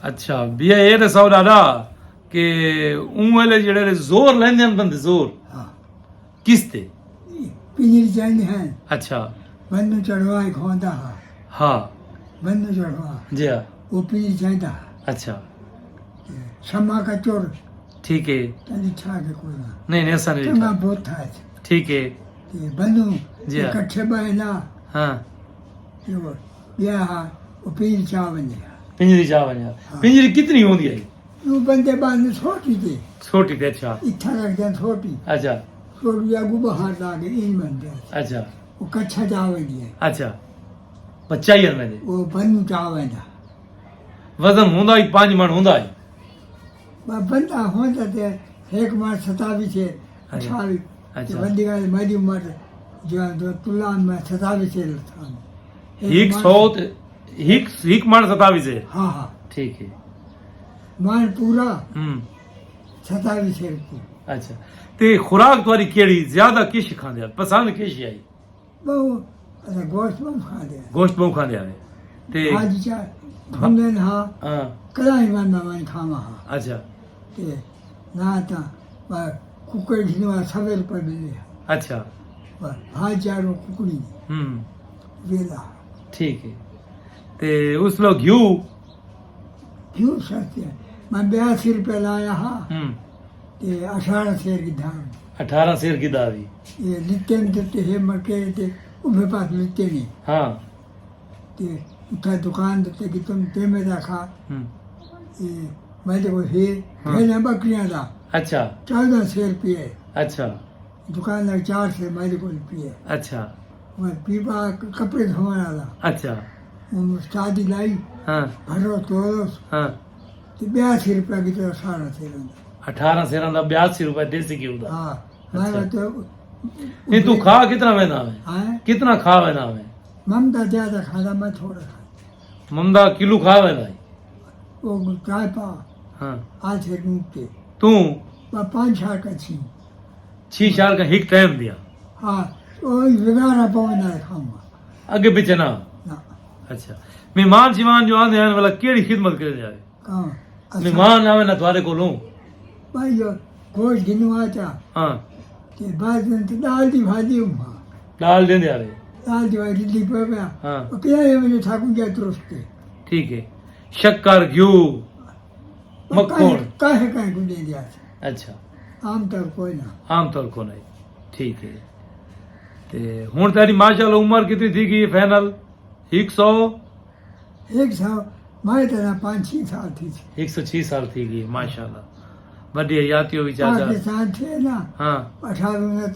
अच्छा भैया ये दसो दादा कि उंगले जेड़े जोर लेंदे न बंदे जोर हाँ किस ते पिंजरी चाहिए हैं अच्छा बंद चढ़वा खोंदा हा हाँ बंद चढ़वा जी हाँ वो पिंजरी चाहिए अच्छा क्षमा का चोर ठीक है तनी छा के कोई ना नहीं नहीं ऐसा नहीं चंगा लिखा। बहुत था ठीक है ये बंदू जी हाँ। इकट्ठे बहना हाँ ये वो ये हा वो पिंजरी चा बने पिंजरी चाह बनिया पिंजरी कितनी होती है वो बंदे बांध छोटी थी छोटी थे अच्छा इतना रख दिया छोटी अच्छा छोटी आगू बाहर लागे इन बन गया अच्छा वो कच्छा चावल दिया अच्छा बच्चा ही है मेरे वो बंदू चावल था वजन होंदा ही 5 मन होंदा है बंदा होता थे एक मार 27 है अच्छा। 28 अच्छा। बंदी का मेरी उम्र जो तुला में 27 है था हिक 100 हिक मन 27 है हाँ हाँ ठीक है मान पूरा हम्म 27 है की अच्छा ते खुराक तुम्हारी केड़ी ज्यादा किश खांदे पसंद किश आई बहु अच्छा गोश्त में खा दे गोश्त बहु खांदे आवे ते आज चा घूमने हाँ हाँ कलाई मन खामा हाँ अच्छा ते ना था कुकर घिनवा सवेर पर मिले अच्छा हाँ चारों कुकड़ी वेला ठीक है ते उस लोग घ्यू क्यों सस्ते मैं 82 रुपये लाया हाँ ते 18 शेर की धान 18 शेर की दावी ये लिट्टे में देते है मके थे उनके पास लिट्टे नहीं हाँ ते उठा दुकान देते कि तुम ते में रखा ये मैं देखो हे हाँ। है ना बकरियां था अच्छा 14 शेर पिए अच्छा दुकान लग 4 से मैं देखो पिए अच्छा मैं पीपा कपड़े धोने वाला अच्छा वो शादी लाई हाँ भरो तोड़ो हाँ तो 82 रुपये की तरह 18 शेर 18 शेर का 82 रुपए देसी घी दा हाँ मैं अच्छा। तो नहीं तू खा कितना वेंदा है हाँ कितना खा वेंदा है ममता ज्यादा खाना मैं थोड़ा खा ममदा किलो खा वेंदा है वो चाय पा हाँ आज से डूब के तू मैं 5 साल का छी 6 साल का हिक टाइम दिया हाँ वो बिगाड़ा पावे ना खाऊंगा आगे पीछे ना ना अच्छा मेहमान शिमान जो आने आने वाला केड़ी खिदमत करे जाए कहाँ अच्छा मेहमान आवे ना तुम्हारे को भाई जो गोश्त गिनवा चा हाँ के बाद में तो दाल दी भाजी वहाँ दाल देंदे आ रहे दाल दी भाजी दी पे गया हाँ वो क्या है मुझे ठाकुर क्या तुरस्त के ठीक है शक्कर घ्यू मक्खन काहे को दे दिया अच्छा आम तौर कोई ना आमतौर को नहीं ठीक है ते हुन तेरी माशाल्लाह उम्र कितनी थी कि फाइनल 100 एक साल मैं तेरा 5-6 साल थी 106 साल थी गई माशाल्लाह बढ़िया यातियों भी चाचा पाकिस्तान थे ना हाँ 28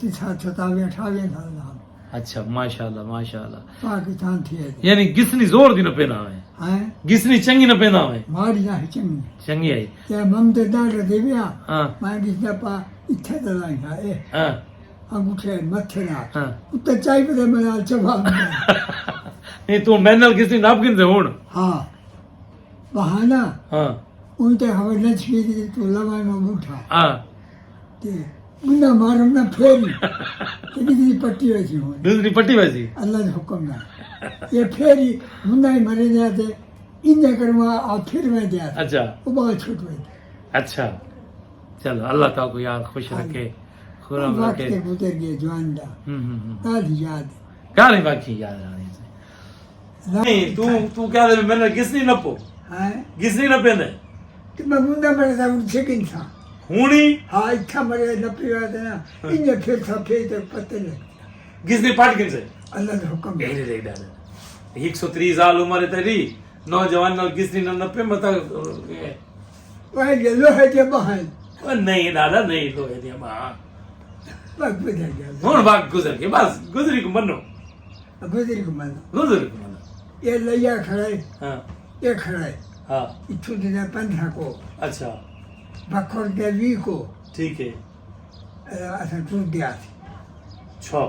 29 27 28 साल ना अच्छा माशाल्लाह माशाल्लाह पाकिस्तान थे यानी गिसनी जोर दी न पेना है हैं गिसनी चंगी न पेना है मारी ना है चंगी चंगी आई क्या ममते दाल दे दिया हाँ मैं किस दफा इच्छा दलाई है ए हाँ अंगूठे मथे ना हाँ उत्ते चाय पे मैं चबा नहीं तू मैनल गिसनी नाप गिन से हुन हाँ बहाना हाँ उनते हमें न छी तो लगा में उठा हाँ ते मुन्ना मारो ना फेरी कितनी पट्टी वैसी हो दूसरी पट्टी वैसी अल्लाह के हुक्म ना ये फेरी मुन्ना ही मरे जाते इन करवा और फिर मैं दिया अच्छा वो बहुत छूट हुई अच्छा चलो अल्लाह ताला को यार खुश रखे खुरम वक्त रखे के गुजर गए जवान दा ताल याद क्या नहीं बाकी याद आने से नहीं तू क्या दे मैंने गिसनी नपो है गिसनी न पेंदे कि मैं मुन्ना मरे था उनसे किन था हुणी हाँ इच्छा मरे न पिया था ना इन्हें फिर था फिर तक पत्ते लग गिसनी पाट गिन से अल्लाह के हुक्म यही देख डाले 130 साल उम्र है तेरी नौजवान नाल गिसनी न नपे मत वह गेलो है के बहन नहीं दादा नहीं लो है दिया मां वक्त गुजर गया हुन बात गुजर के बस गुजरी को मनो गुजर को मन गुजरी को मनो ये लैया खड़े हां ये खड़े हां इथु दिन 15 को अच्छा बखर के 20 को ठीक है असां टूट गया छो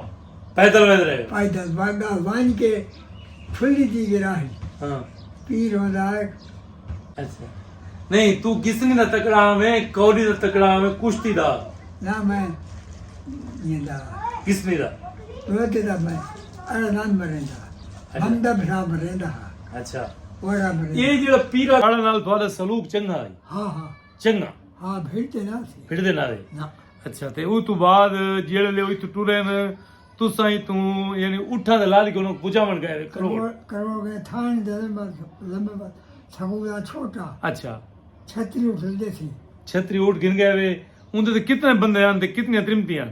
पैदल वेद रहे पैदल भागा वान के खुली दी गिराही हां पीर होता है अच्छा नहीं तू गिसनी न तकड़ा में कौड़ी न तकड़ा में कुश्ती दा ना मैं ये दा गिसनी दा रोते दा मैं अरे नाम मरेंदा हम दा भरा मरेंदा अच्छा बड़ा बड़े ਇਹ ਜਿਹੜਾ ਪੀਰਾ ਵਾਲਾ ਨਾਲ ਤੁਹਾਡਾ ਸਲੂਕ ਚੰਗਾ ਹੈ हाँ हाँ ਚੰਗਾ हाँ भिड़ते ना थे ਫਿਰਦੇ ਨਾਲੇ ना ਅੱਛਾ ਤੇ ਉਹ ਤੋਂ ਬਾਅਦ ਜਿਹੜੇ ਲਈ ਤੂੰ ਟੁਰੇ ਨੇ ਤੁਸਾਂ ਹੀ ਤੂੰ ਯਾਨੀ ਉਠਾਂ ਦੇ ਲਾਦ ਕੇ ਉਹਨੂੰ ਪੁਜਾਵਣ ਗਏ ਕਰੋ करोगे थान दे लंबे बात सगुआ छोटा अच्छा छतरी उठते थे छतरी उठ गिन गए वे उनते ते कितने बंदे आन ते कितनी त्रिमतियां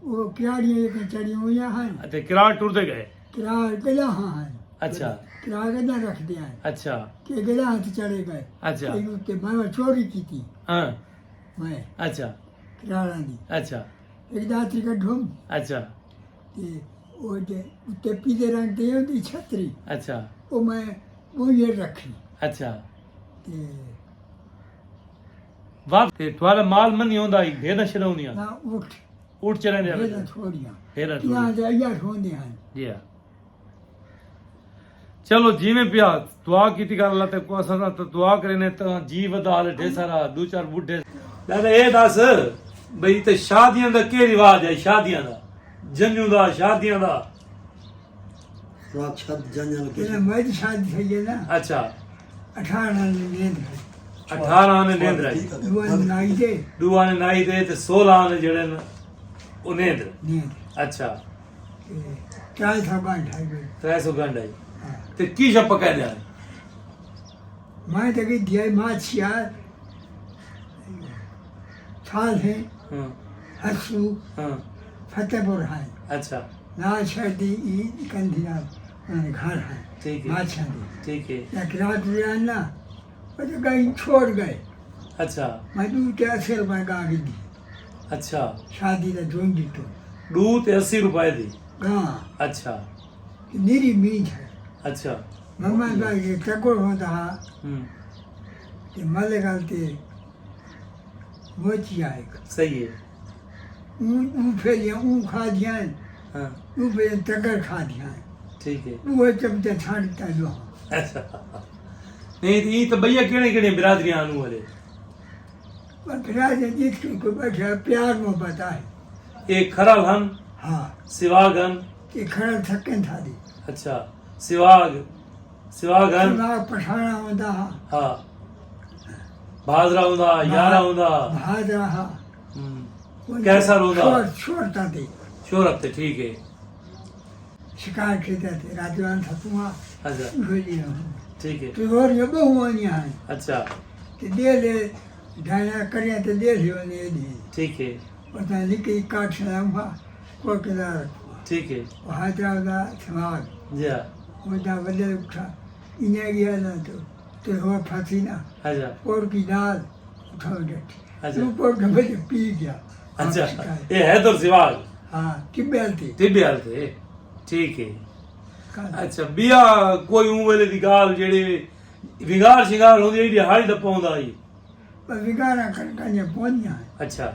वो क्यारियां एक चढ़ी हुई हैं अच्छा किराए टुरते गए किरा गला हाँ हैं अच्छा किरा गला रख दिया है अच्छा कि गला हाथ चढ़े गए अच्छा एक उत्ते मैं चोरी की थी हाँ मैं अच्छा किराड़ा दी अच्छा एक दात्री का ढूम अच्छा ते वो जे उत्ते पीले रंग की होती छतरी अच्छा वो मैं वो ये रखी अच्छा ते वाह ते तुम्हारा माल मन नहीं होंदा भेद शराउनियां ना उठ उठ चले ने भेदा छोड़ियां हेरा यहाँ जाइया छोड़े हैं जी हाँ चलो जिवें पिया दुआ कीती कर अल्लाह ते को असां तो दुआ करे ने तो जी वदा हाल ढे सारा दो चार बुढ़े दादा ए दस भई ते शादियां दा के रिवाज है शादियां दा जन्नू दा शादियां दा साक्षात जंजल के तेरा मर्द शादी થઈ ગઈ ना अच्छा 18 ने नींद 18 ने नींद रही दुआ नाई दे दुआ ने नाई दे ते 16 ने जेड़े न ओ नींद नींद अच्छा चाय था बांध है गई 300 घंटा ते की शप पका दे मैं तो की दिया माछिया साल है हां हसू हां फतेहपुर है अच्छा ना सर्दी ई कंधिया घर है ठीक है माछा दी ठीक है एक रात हुआ ना वो तो कहीं छोड़ गए अच्छा मैं तू क्या 80 रुपए का आगे दी अच्छा शादी का ढूंढी तो दू ते 80 रुपए दी गाँ अच्छा निरी मीज है अच्छा मम्मा का ये टकोर होता है हम्म कि मले गलती मोची आएगा सही है ऊ फिर ऊ खा दिया हां ऊ फिर टक्कर खा दिया ठीक है वो चमचे छाड़ता जो अच्छा नहीं तो ये तो भैया केड़े केड़े बिरादरियां आनू वाले पर फिर आज जिसको को बैठा प्यार मोहब्बत है एक खरल हन हाँ सिवागन कि खड़ा थकन था दी अच्छा सिवागन ना पठाना होता है हाँ भादरा हुंदा यारा हुंदा भाग रहा कैसा रोंदा छोड़ता थी शोरत थे ठीक है शिकार खेता थे राजवान थकुआ अच्छा गोली ठीक है तो और ये बहुआनिया है अच्छा कि दे ले ढाया करिया तो दे ले वाले दी ठीक है पता नहीं कि काट से हुआ कोई किला रखा ठीक है वो हैदराबाद समाज जी उनका बदल उठा इन्हें गया ना तो हुआ फांसी ना अच्छा और की दाल उठा बैठी अच्छा। ऊपर के बजे पी गया अच्छा ये हैदर सिवाग हाँ टिब्बेल थी तिब्बेल थे ठीक है काल। अच्छा बिया कोई ऊं वेले दी गाल जेड़ी विगार शिंगार होंदी जेड़ी हाड़ी दा पौंदा आई पर विगारा करका ने पहुंच है अच्छा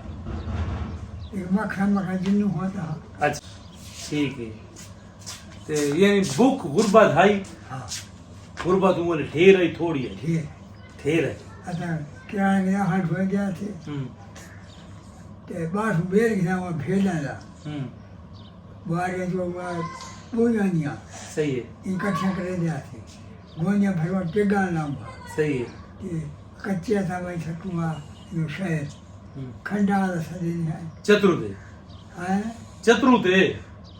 एक मखा जिन्नू होता है अच्छा ठीक है ते यानी भूख गुरबत हाई हाँ गुरबत ऊं वेले ठेर आई थोड़ी है ठीक ठेर है अच्छा क्या गया हाथ हो गया थे ते बास बेर गया वो भेजा ला बारे जो गोनिया सही है इकट्ठा करे दिया थे गोनिया भरवा टेगा नाम सही है कि कच्चे था भाई छटुआ यो शहर खंडा सदी है चतुर थे हैं चतुर थे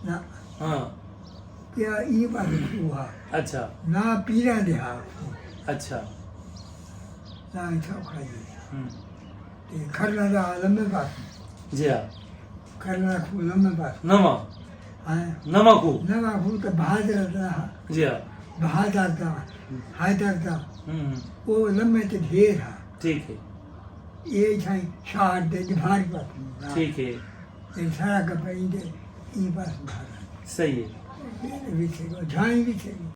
ना हाँ क्या ये बात हुआ अच्छा ना पीरा दे अच्छा ना इतना खाई ते खरना दा लंबे बात जी हाँ खरना खू लंबे बात नमा हैं नमकू नवा खू तो बहादुर था जी हाँ बहादुर था हैदर था वो लंबे तो ढेर है ठीक है ये छाई शार दे भारी बात ठीक है ये सारा कपड़ा इनके इन पास भारा सही है विषय को झाई विषय